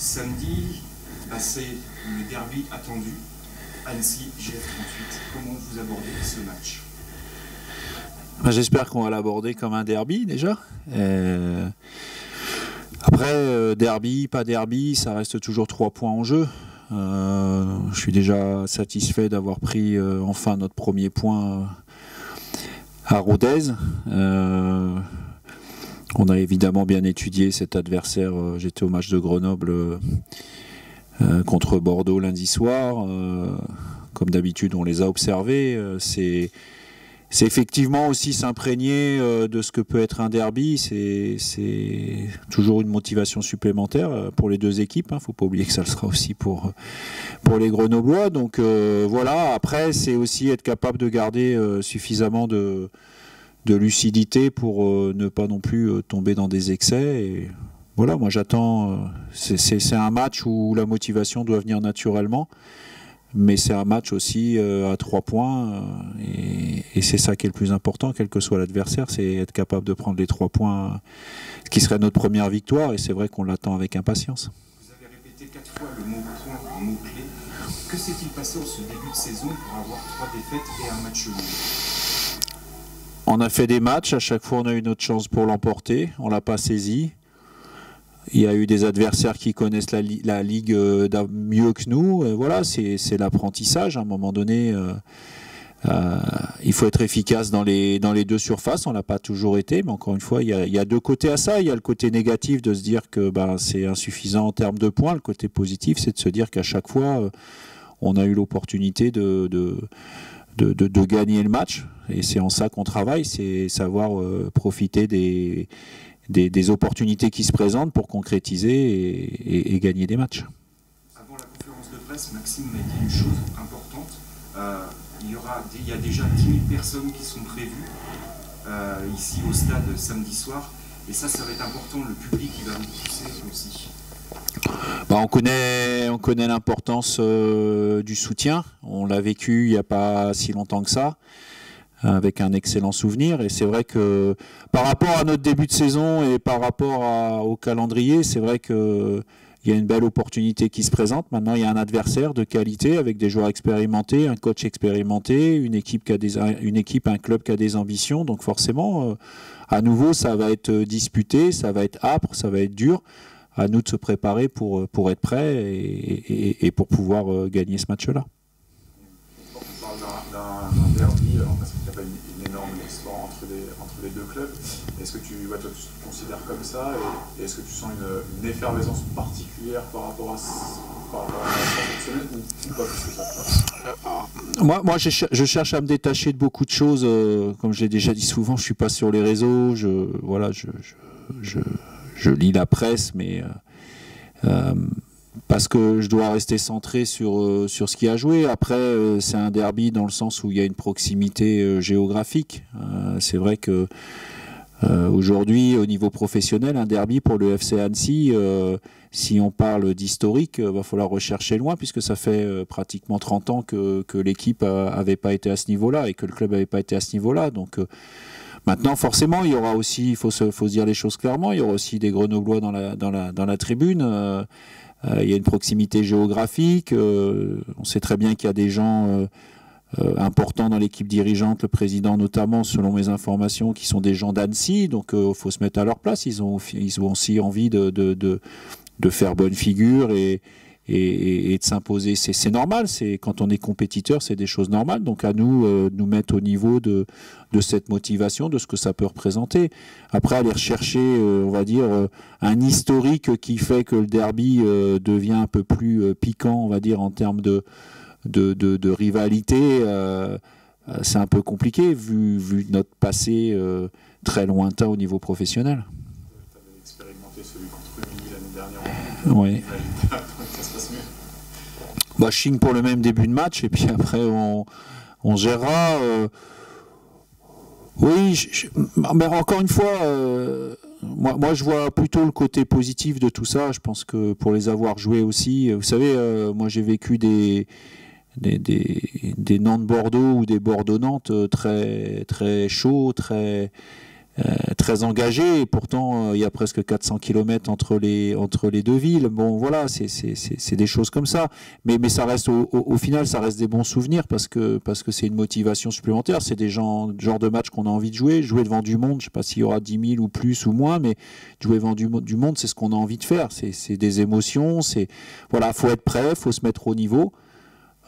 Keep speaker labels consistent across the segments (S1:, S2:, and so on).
S1: Samedi, c'est le derby attendu. Annecy-GF38. Comment vous abordez ce match?
S2: J'espère qu'on va l'aborder comme un derby déjà. Après, derby, pas derby, ça reste toujours 3 points en jeu. Je suis déjà satisfait d'avoir pris enfin notre premier point à Rodez. On a évidemment bien étudié cet adversaire. J'étais au match de Grenoble contre Bordeaux lundi soir. Comme d'habitude, on les a observés. C'est effectivement aussi s'imprégner de ce que peut être un derby. C'est toujours une motivation supplémentaire pour les deux équipes. Il ne faut pas oublier que ça le sera aussi pour les Grenoblois. Donc voilà, après, c'est aussi être capable de garder suffisamment de lucidité pour ne pas non plus tomber dans des excès. Et voilà, moi j'attends. C'est un match où la motivation doit venir naturellement. Mais c'est un match aussi à 3 points et c'est ça qui est le plus important, quel que soit l'adversaire, c'est être capable de prendre les 3 points, ce qui serait notre première victoire, et c'est vrai qu'on l'attend avec impatience.
S1: Vous avez répété 4 fois le mot point en mot-clé. Que s'est-il passé en ce début de saison pour avoir 3 défaites et un match nul?
S2: On a fait des matchs, à chaque fois on a eu notre chance pour l'emporter, on ne l'a pas saisi. Il y a eu des adversaires qui connaissent la Ligue mieux que nous. Voilà, c'est l'apprentissage. À un moment donné, il faut être efficace dans les deux surfaces. On ne l'a pas toujours été, mais encore une fois, il y a deux côtés à ça. Il y a le côté négatif de se dire que c'est insuffisant en termes de points. Le côté positif, c'est de se dire qu'à chaque fois, on a eu l'opportunité de gagner le match. Et c'est en ça qu'on travaille, c'est savoir profiter des opportunités qui se présentent pour concrétiser et gagner des matchs.
S1: Avant la conférence de presse, Maxime m'a dit une chose importante. Il y a déjà 10 000 personnes qui sont prévues ici au stade samedi soir. Et ça va être important, le public qui va vous pousser aussi.
S2: On connaît l'importance du soutien. On l'a vécu il n'y a pas si longtemps que ça, avec un excellent souvenir. Et c'est vrai que par rapport à notre début de saison et par rapport au calendrier, c'est vrai qu'il y a une belle opportunité qui se présente. Maintenant, il y a un adversaire de qualité avec des joueurs expérimentés, un coach expérimenté, une équipe, un club qui a des ambitions. Donc forcément, à nouveau, ça va être disputé, ça va être âpre, ça va être dur. À nous de se préparer pour être prêts et pour pouvoir gagner ce match-là.
S3: On parle d'un derby, parce qu'il n'y a pas une énorme histoire entre les deux clubs. Est-ce que tu te considères comme ça et est-ce que tu sens une effervescence particulière par rapport à cette semaine ou pas plus que ça?
S2: Moi je cherche à me détacher de beaucoup de choses. Comme je l'ai déjà dit souvent, je ne suis pas sur les réseaux. Je lis la presse, mais parce que je dois rester centré sur ce qui a joué. Après, c'est un derby dans le sens où il y a une proximité géographique. C'est vrai que aujourd'hui, au niveau professionnel, un derby pour le FC Annecy, si on parle d'historique, il va falloir rechercher loin, puisque ça fait pratiquement 30 ans que l'équipe n'avait pas été à ce niveau-là et que le club n'avait pas été à ce niveau-là. Donc maintenant, forcément, il y aura aussi, il faut se dire les choses clairement, il y aura aussi des Grenoblois dans la tribune. Il y a une proximité géographique. On sait très bien qu'il y a des gens importants dans l'équipe dirigeante, le président notamment, selon mes informations, qui sont des gens d'Annecy. Donc, il faut se mettre à leur place. Ils ont aussi envie de faire bonne figure et de s'imposer. C'est normal, quand on est compétiteur, c'est des choses normales. Donc à nous mettre au niveau de cette motivation, de ce que ça peut représenter. Après, aller rechercher, on va dire, un historique qui fait que le derby devient un peu plus piquant, on va dire, en termes de rivalité. C'est un peu compliqué, vu notre passé très lointain au niveau professionnel.
S3: Tu avais expérimenté celui contre Uni l'année dernière.
S2: Oui.
S3: Ça se passe mieux.
S2: Je signe pour le même début de match et puis après on gérera. Oui, mais encore une fois, moi je vois plutôt le côté positif de tout ça. Je pense que pour les avoir joués aussi, vous savez, moi j'ai vécu des Nantes-Bordeaux ou des Bordeaux-Nantes très, très chauds, très très engagé, et pourtant il y a presque 400 km entre les deux villes. Bon, voilà, c'est des choses comme ça. Mais ça reste au final, ça reste des bons souvenirs parce que c'est une motivation supplémentaire. C'est des genre de match qu'on a envie de jouer devant du monde. Je ne sais pas s'il y aura 10 000 ou plus ou moins, mais jouer devant du monde, c'est ce qu'on a envie de faire. C'est des émotions. Voilà, faut être prêt, faut se mettre au niveau.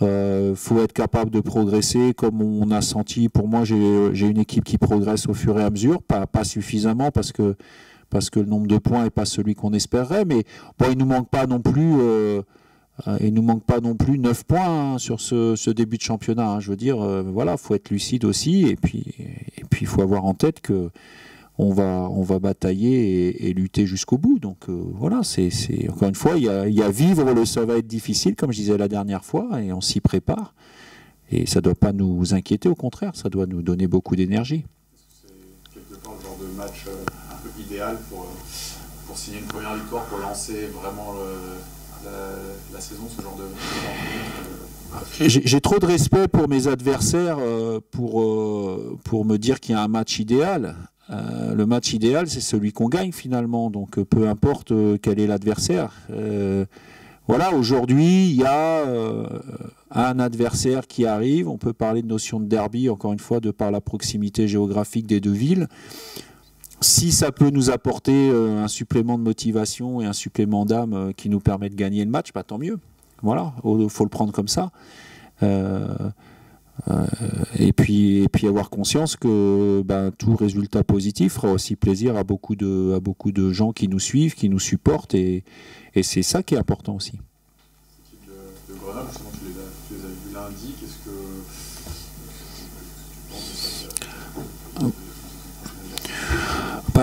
S2: Faut être capable de progresser comme on a senti. Pour moi, j'ai une équipe qui progresse au fur et à mesure, pas suffisamment parce que le nombre de points n'est pas celui qu'on espérerait, mais bon, il nous manque pas non plus 9 points, hein, sur ce début de championnat, hein. Je veux dire, voilà, faut être lucide aussi, et puis il faut avoir en tête que on va batailler et lutter jusqu'au bout. Donc voilà, c'est encore une fois, il y a vivre, ça va être difficile, comme je disais la dernière fois, et on s'y prépare. Et ça ne doit pas nous inquiéter, au contraire, ça doit nous donner beaucoup d'énergie.
S3: C'est quelque part le genre de match un peu idéal pour signer une première victoire, pour lancer vraiment la saison, ce genre de...
S2: J'ai trop de respect pour mes adversaires pour me dire qu'il y a un match idéal. Le match idéal, c'est celui qu'on gagne finalement, donc peu importe quel est l'adversaire. Voilà, aujourd'hui, il y a un adversaire qui arrive. On peut parler de notion de derby, encore une fois, de par la proximité géographique des deux villes. Si ça peut nous apporter un supplément de motivation et un supplément d'âme qui nous permet de gagner le match, bah, tant mieux. Voilà, il faut le prendre comme ça. Et puis avoir conscience que tout résultat positif fera aussi plaisir à beaucoup de gens qui nous suivent, qui nous supportent, et c'est ça qui est important aussi.
S3: L'équipe de Grenoble, justement, tu les as vus lundi, qu'est-ce que tu penses de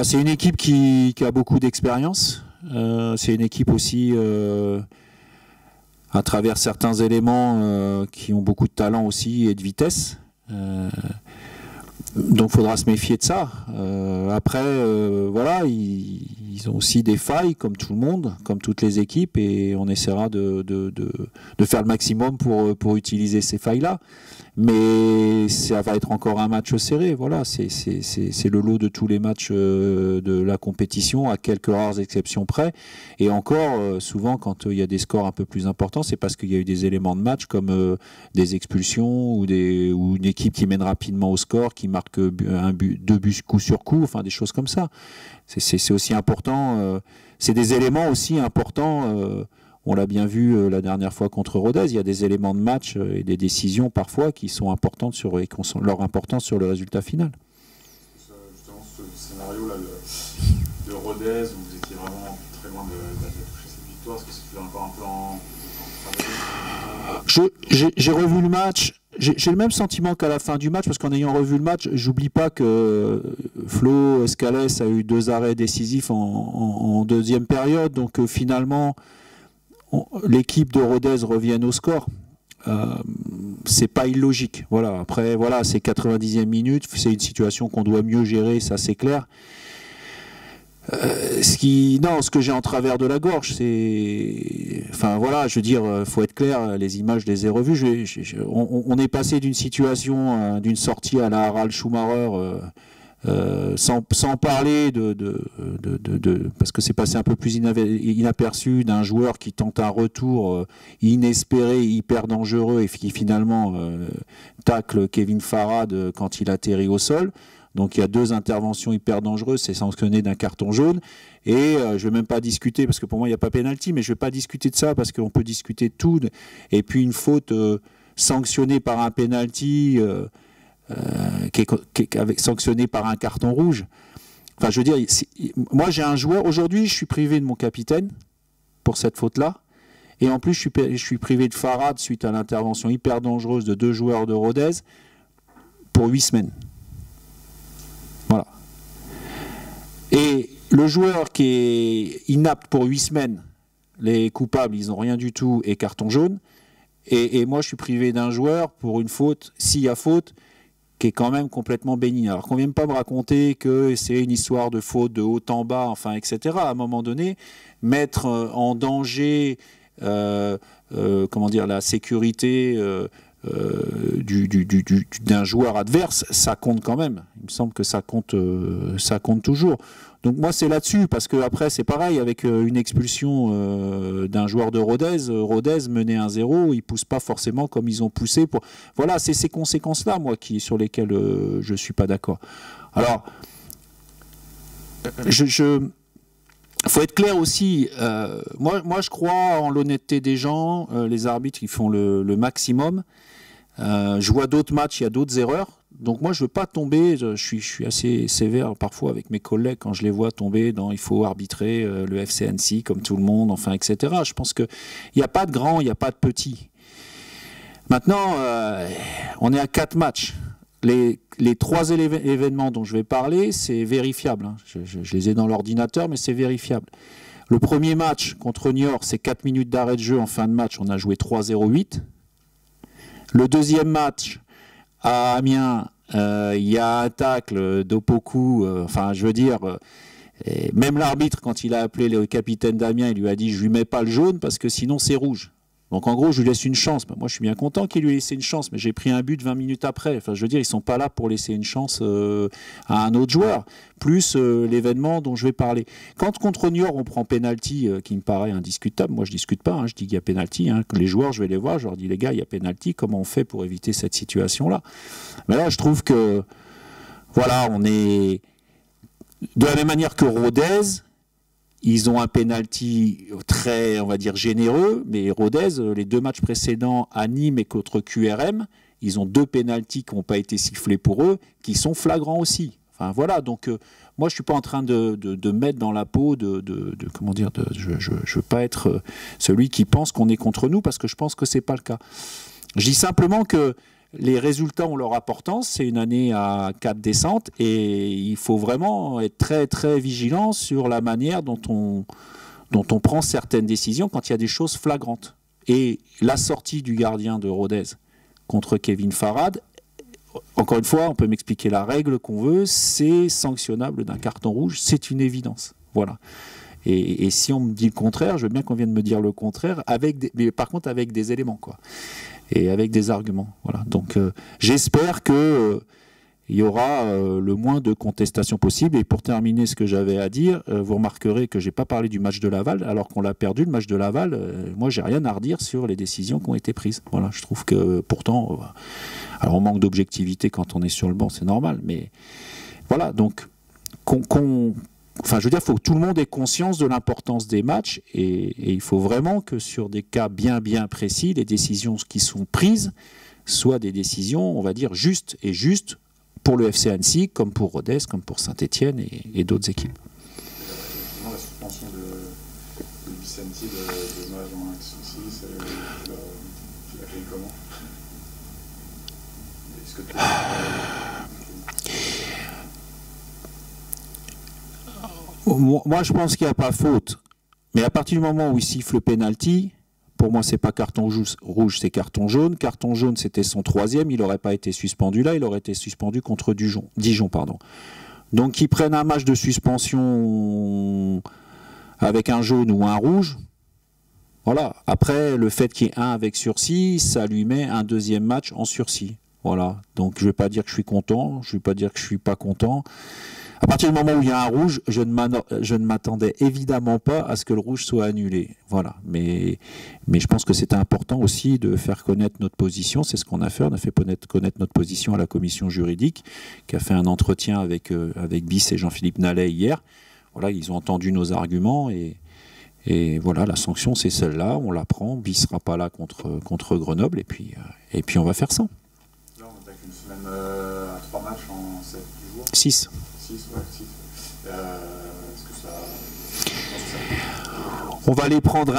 S2: c'est une équipe qui a beaucoup d'expérience, c'est une équipe aussi à travers certains éléments qui ont beaucoup de talent aussi et de vitesse. Donc il faudra se méfier de ça. Après, voilà, ils ont aussi des failles, comme tout le monde, comme toutes les équipes, et on essaiera de faire le maximum pour utiliser ces failles-là. Mais ça va être encore un match serré. Voilà, c'est le lot de tous les matchs de la compétition, à quelques rares exceptions près. Et encore, souvent, quand il y a des scores un peu plus importants, c'est parce qu'il y a eu des éléments de match comme des expulsions ou une équipe qui mène rapidement au score, qui marque deux buts coup sur coup, enfin des choses comme ça. C'est aussi important. C'est des éléments aussi importants. On l'a bien vu la dernière fois contre Rodez, il y a des éléments de match et des décisions parfois qui sont importantes qui ont leur importance sur le résultat final.
S3: Justement, ce scénario-là de Rodez, où vous étiez vraiment très loin de toucher cette victoire, est-ce que c'est encore un peu en travail?
S2: J'ai revu le match. J'ai le même sentiment qu'à la fin du match, parce qu'en ayant revu le match, j'oublie pas que Flo Escalès a eu 2 arrêts décisifs en deuxième période, donc finalement l'équipe de Rodez revient au score. C'est pas illogique. Voilà. Après, voilà, c'est 90e minute, c'est une situation qu'on doit mieux gérer, ça c'est clair. Ce que j'ai en travers de la gorge, c'est... Enfin voilà, je veux dire, faut être clair, les images, je les ai revues. On est passé d'une situation, d'une sortie à la Harald Schumacher, sans parler parce que c'est passé un peu plus inaperçu, d'un joueur qui tente un retour inespéré, hyper dangereux, et qui finalement tacle Kevin Farad quand il atterrit au sol. Donc il y a 2 interventions hyper dangereuses, c'est sanctionné d'un carton jaune. Et je ne vais même pas discuter, parce que pour moi il n'y a pas pénalty, mais je ne vais pas discuter de ça, parce qu'on peut discuter de tout. Et puis une faute sanctionnée par un pénalty qui est sanctionné par un carton rouge. Enfin, je veux dire, moi j'ai un joueur, aujourd'hui je suis privé de mon capitaine pour cette faute-là, et en plus je suis privé de Farad suite à l'intervention hyper dangereuse de 2 joueurs de Rodez pour 8 semaines. Voilà. Et le joueur qui est inapte pour 8 semaines, les coupables ils n'ont rien du tout et carton jaune, et moi je suis privé d'un joueur pour une faute, s'il y a faute, qui est quand même complètement bénigne. Alors qu'on ne vienne pas me raconter que c'est une histoire de faute de haut en bas, enfin, etc. À un moment donné, mettre en danger la sécurité d'un joueur adverse, ça compte quand même. Il me semble que ça compte toujours. Donc moi c'est là-dessus, parce que après c'est pareil avec une expulsion d'un joueur de Rodez. Rodez menait 1-0, ils poussent pas forcément comme ils ont poussé. Voilà, c'est ces conséquences-là, moi, sur lesquelles je suis pas d'accord. Alors, faut être clair aussi. Moi, je crois en l'honnêteté des gens. Les arbitres, ils font le maximum. Je vois d'autres matchs, il y a d'autres erreurs. Donc moi, je veux pas tomber. Je suis assez sévère parfois avec mes collègues quand je les vois tomber dans il faut arbitrer le FC Annecy comme tout le monde, enfin, etc. Je pense que il n'y a pas de grand, il n'y a pas de petit. Maintenant, on est à 4 matchs. Les 3 événements dont je vais parler, c'est vérifiable. Hein. Je les ai dans l'ordinateur, mais c'est vérifiable. Le premier match contre Niort, c'est 4 minutes d'arrêt de jeu en fin de match. On a joué 3-0-8. Le deuxième match, à Amiens, il y a un tacle d'Opoku. Enfin, je veux dire, même l'arbitre, quand il a appelé le capitaine d'Amiens, il lui a dit « je lui mets pas le jaune parce que sinon c'est rouge ». Donc en gros, je lui laisse une chance. Moi, je suis bien content qu'il lui ait laissé une chance, mais j'ai pris un but 20 minutes après. Enfin, je veux dire, ils sont pas là pour laisser une chance à un autre joueur. Plus l'événement dont je vais parler. Quand contre Niort, on prend penalty, qui me paraît indiscutable, moi je discute pas, hein, je dis qu'il y a penalty. Hein, les joueurs, je vais les voir, je leur dis les gars, il y a penalty, comment on fait pour éviter cette situation-là? Mais là, je trouve que, voilà, on est de la même manière que Rodez. Ils ont un penalty très, on va dire, généreux, mais Rodez, les 2 matchs précédents à Nîmes et contre QRM, ils ont 2 penaltys qui n'ont pas été sifflés pour eux, qui sont flagrants aussi. Enfin voilà, donc moi je suis pas en train de mettre dans la peau comment dire, je veux pas être celui qui pense qu'on est contre nous, parce que je pense que c'est pas le cas. Je dis simplement que les résultats ont leur importance, c'est une année à 4 descentes et il faut vraiment être très très vigilant sur la manière dont on prend certaines décisions quand il y a des choses flagrantes. Et la sortie du gardien de Rodez contre Kevin Farad, encore une fois, on peut m'expliquer la règle qu'on veut, c'est sanctionnable d'un carton rouge, c'est une évidence. Voilà. Et si on me dit le contraire, je veux bien qu'on vienne me dire le contraire, mais par contre avec des éléments, quoi. Et avec des arguments. Voilà. Donc j'espère que il y aura le moins de contestation possible. Et pour terminer ce que j'avais à dire, vous remarquerez que j'ai pas parlé du match de Laval, alors qu'on l'a perdu, le match de Laval. Moi, j'ai rien à redire sur les décisions qui ont été prises. Voilà, je trouve que pourtant, alors on manque d'objectivité quand on est sur le banc, c'est normal, mais voilà. Donc enfin, je veux dire, il faut que tout le monde ait conscience de l'importance des matchs et il faut vraiment que sur des cas bien précis, les décisions qui sont prises soient des décisions, on va dire, justes pour le FC Annecy, comme pour Rodez, comme pour Saint-Etienne et d'autres équipes.
S3: La suspension de Vicenti de Mage en action 6, tu l'as fait comment? Est-ce que
S2: moi, je pense qu'il n'y a pas faute. Mais à partir du moment où il siffle le penalty, pour moi, c'est pas carton rouge, c'est carton jaune. Carton jaune, c'était son 3e. Il n'aurait pas été suspendu là. Il aurait été suspendu contre Dijon. Donc, qu'ils prennent un match de suspension avec un jaune ou un rouge. Voilà. Après, le fait qu'il y ait un avec sursis, ça lui met un 2e match en sursis. Voilà. Donc, je ne vais pas dire que je suis content. Je ne vais pas dire que je ne suis pas content. À partir du moment où il y a un rouge, je ne m'attendais évidemment pas à ce que le rouge soit annulé. Voilà. Mais je pense que c'était important aussi de faire connaître notre position. C'est ce qu'on a fait. On a fait connaître notre position à la commission juridique, qui a fait un entretien avec Bis et Jean-Philippe Nallet hier. Voilà, ils ont entendu nos arguments et voilà, la sanction c'est celle-là. On la prend. Bis sera pas là contre Grenoble et puis on va faire ça.
S3: Là, on attaque une semaine à 3 matchs en 7 jours.
S2: 6.
S3: Est-ce que ça...
S2: On va les prendre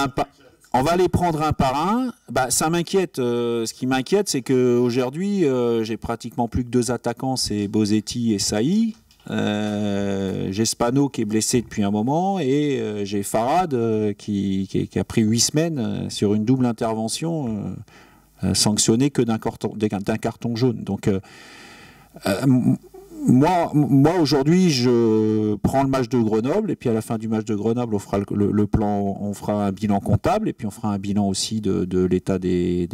S2: un par un. Bah, ça m'inquiète. Ce qui m'inquiète, c'est qu'aujourd'hui, j'ai pratiquement plus que 2 attaquants, c'est Bosetti et Saï. J'ai Spano qui est blessé depuis un moment et j'ai Farad qui a pris 8 semaines sur une double intervention sanctionnée que d'un carton jaune. Donc Moi aujourd'hui, je prends le match de Grenoble et puis à la fin du match de Grenoble, on fera le plan, on fera un bilan comptable et puis on fera un bilan aussi de l'état de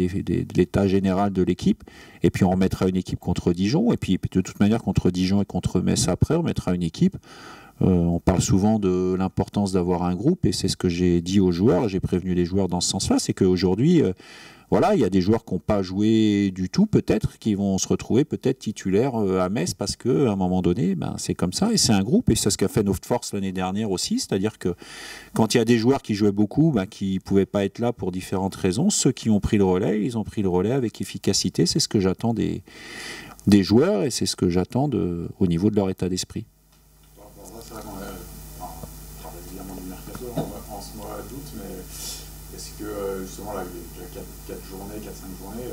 S2: l'état général de l'équipe et puis on remettra une équipe contre Dijon et puis de toute manière contre Dijon et contre Metz après, on mettra une équipe. On parle souvent de l'importance d'avoir un groupe et c'est ce que j'ai dit aux joueurs, j'ai prévenu les joueurs dans ce sens-là, c'est qu'aujourd'hui voilà, il y a des joueurs qui n'ont pas joué du tout, peut-être, qui vont se retrouver peut-être titulaires à Metz parce qu'à un moment donné, c'est comme ça, et c'est un groupe, et c'est ce qu'a fait Force l'année dernière aussi, c'est-à-dire que quand il y a des joueurs qui jouaient beaucoup, qui ne pouvaient pas être là pour différentes raisons, ceux qui ont pris le relais, ils ont pris le relais avec efficacité, c'est ce que j'attends des joueurs, et c'est ce que j'attends au niveau de leur état d'esprit.
S3: C'est vrai qu'on parle évidemment du mercato en ce mois d'août, mais est-ce que justement là, il y a 4 journées, 4-5 journées,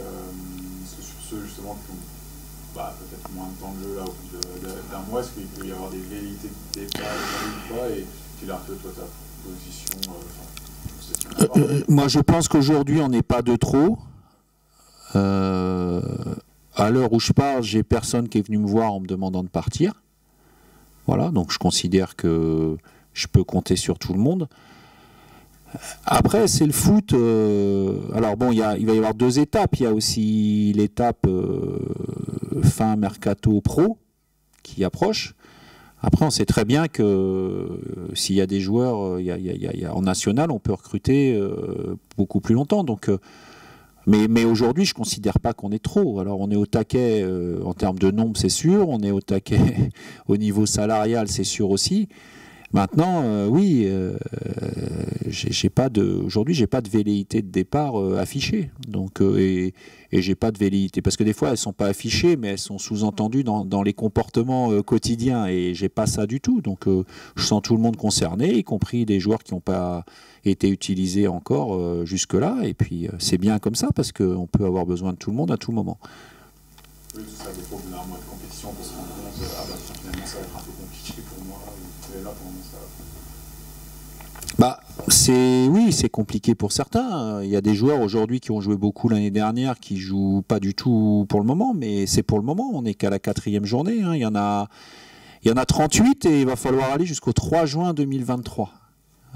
S3: est-ce que sur ceux justement qui ont peut-être moins de temps de jeu là, au bout d'un mois, est-ce qu'il peut y avoir des velléités de départ ou pas, et tu l'as un peu toi ta position
S2: moi je pense qu'aujourd'hui on n'est pas de trop. À l'heure où je parle, j'ai personne qui est venu me voir en me demandant de partir. Voilà, donc je considère que je peux compter sur tout le monde. Après, c'est le foot. Alors bon, il va y avoir 2 étapes. Il y a aussi l'étape fin mercato pro qui approche. Après, on sait très bien que s'il y a des joueurs, en national, on peut recruter beaucoup plus longtemps. Donc, mais aujourd'hui, je ne considère pas qu'on est trop. Alors, on est au taquet en termes de nombre, c'est sûr. On est au taquet au niveau salarial, c'est sûr aussi. Maintenant, oui, aujourd'hui, j'ai pas de velléité de départ affichée. Donc, et j'ai pas de velléité parce que des fois, elles sont pas affichées, mais elles sont sous-entendues dans les comportements quotidiens. Et j'ai pas ça du tout. Donc, je sens tout le monde concerné, y compris des joueurs qui n'ont pas été utilisés encore jusque-là. Et puis, c'est bien comme ça parce qu'on peut avoir besoin de tout le monde à tout moment.
S3: Oui, c'est ça. Des fois, au bout d'un mois de compétition, on peut se rendre compte, finalement, ça va être un peu compliqué pour moi. Et là, pour moi,
S2: c'est compliqué pour certains. Il y a des joueurs aujourd'hui qui ont joué beaucoup l'année dernière qui jouent pas du tout pour le moment, mais c'est pour le moment. On n'est qu'à la 4e journée. Il y en a 38 et il va falloir aller jusqu'au 3 juin 2023.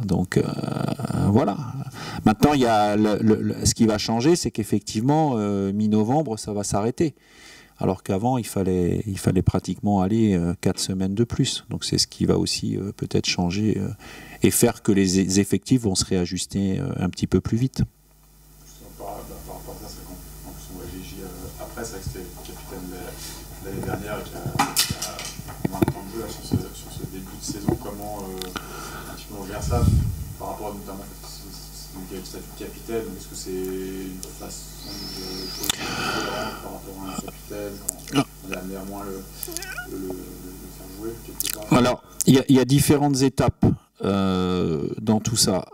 S2: Donc voilà. Maintenant, il y a ce qui va changer, c'est qu'effectivement mi-novembre, ça va s'arrêter. Alors qu'avant, il fallait pratiquement aller 4 semaines de plus. Donc c'est ce qui va aussi peut-être changer et faire que les effectifs vont se réajuster un petit peu plus vite.
S3: Par rapport à ça, c'est qu'en plus on voit Gigi après, c'est vrai que c'était le capitaine l'année dernière et qui a moins de temps de jeu là, sur ce début de saison. Comment un petit peu on gère ça par rapport à notamment le statut de capitaine? Est-ce que c'est une façon de jouer différente par rapport à un capitaine? On a amené à moins le faire jouer quelque part.
S2: Alors, il y a différentes étapes dans tout ça.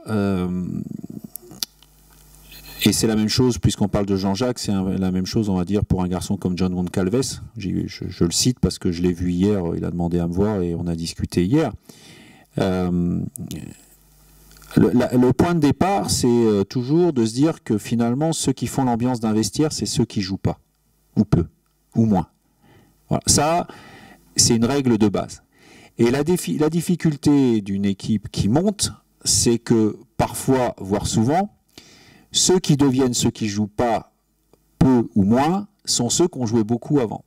S2: Et c'est la même chose, puisqu'on parle de Jean-Jacques, c'est la même chose, on va dire, pour un garçon comme John Goncalves. Je le cite parce que je l'ai vu hier, il a demandé à me voir et on a discuté hier. Le point de départ, c'est toujours de se dire que finalement, ceux qui font l'ambiance d'un vestiaire, c'est ceux qui jouent pas, ou peu, ou moins. Voilà. Ça, c'est une règle de base. Et la difficulté d'une équipe qui monte, c'est que parfois, voire souvent, ceux qui deviennent ceux qui jouent pas peu ou moins sont ceux qui ont joué beaucoup avant.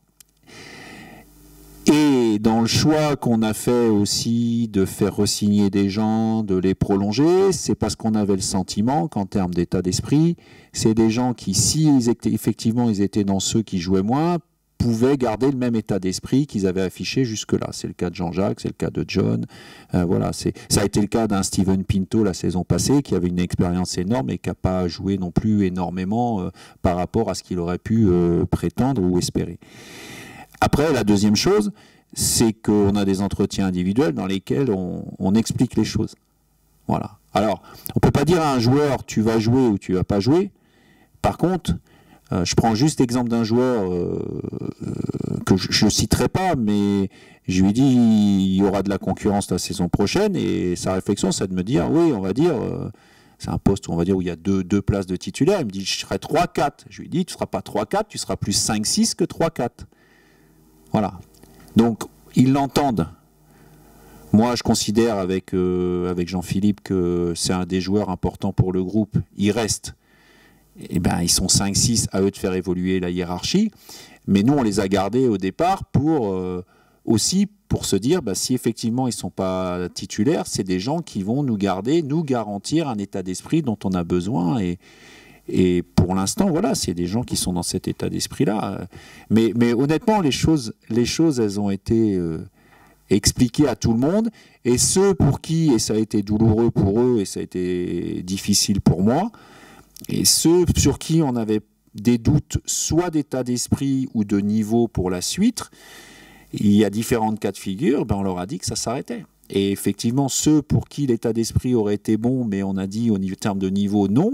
S2: Et dans le choix qu'on a fait aussi de faire re-signer des gens, de les prolonger, c'est parce qu'on avait le sentiment qu'en termes d'état d'esprit, c'est des gens qui, si effectivement ils étaient dans ceux qui jouaient moins, pouvaient garder le même état d'esprit qu'ils avaient affiché jusque-là. C'est le cas de Jean-Jacques, c'est le cas de John. Voilà, ça a été le cas d'un Steven Pinto la saison passée, qui avait une expérience énorme et qui n'a pas joué non plus énormément par rapport à ce qu'il aurait pu prétendre ou espérer. Après, la deuxième chose, c'est qu'on a des entretiens individuels dans lesquels on explique les choses. Voilà. Alors, on ne peut pas dire à un joueur tu vas jouer ou tu ne vas pas jouer. Par contre, je prends juste l'exemple d'un joueur que je ne citerai pas, mais je lui ai dit il y aura de la concurrence la saison prochaine, et sa réflexion, c'est de me dire oui, on va dire, c'est un poste où on va dire où il y a deux places de titulaire. Il me dit je serai 3-4. Je lui ai dit tu ne seras pas 3-4, tu seras plus 5-6 que 3-4. Voilà. Donc ils l'entendent. Moi, je considère avec Jean-Philippe que c'est un des joueurs importants pour le groupe. Il reste. Eh ben, ils sont 5-6, à eux de faire évoluer la hiérarchie. Mais nous, on les a gardés au départ aussi pour se dire, si effectivement ils ne sont pas titulaires, c'est des gens qui vont nous garder, nous garantir un état d'esprit dont on a besoin. Et pour l'instant, voilà, c'est des gens qui sont dans cet état d'esprit-là. Mais honnêtement, les choses, elles ont été expliquées à tout le monde. Et ceux pour qui, et ça a été douloureux pour eux, et ça a été difficile pour moi, et ceux sur qui on avait des doutes, soit d'état d'esprit ou de niveau pour la suite, il y a différentes cas de figure, on leur a dit que ça s'arrêtait. Et effectivement, ceux pour qui l'état d'esprit aurait été bon, mais on a dit au terme de niveau non,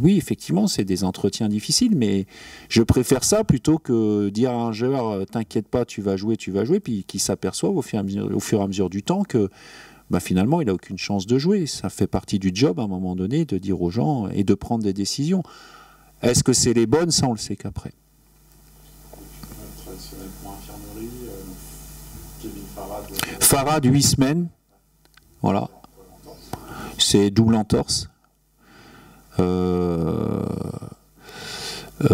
S2: oui, effectivement, c'est des entretiens difficiles, mais je préfère ça plutôt que dire à un joueur, t'inquiète pas, tu vas jouer, puis qu'il s'aperçoive au fur et à mesure du temps que finalement, il n'a aucune chance de jouer. Ça fait partie du job, à un moment donné, de dire aux gens et de prendre des décisions. Est-ce que c'est les bonnes? Ça, on le sait qu'après.
S3: Traditionnel pour infirmerie, Kevin Farad.
S2: Farad, 8 semaines. Voilà. C'est double entorse.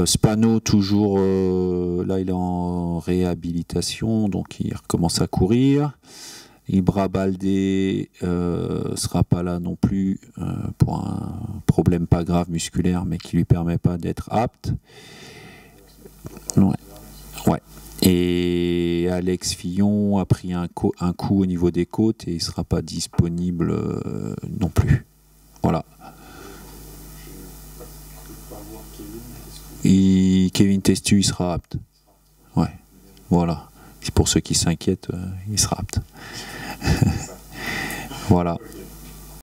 S2: Spano, toujours, là, il est en réhabilitation, donc il recommence à courir. Ibra Baldé sera pas là non plus pour un problème pas grave musculaire, mais qui lui permet pas d'être apte. Ouais. Et Alex Fillon a pris un coup au niveau des côtes et il sera pas disponible non plus. Voilà. Kevin Testu, il sera apte. Ouais. Voilà. Pour ceux qui s'inquiètent, il sera apte. Voilà.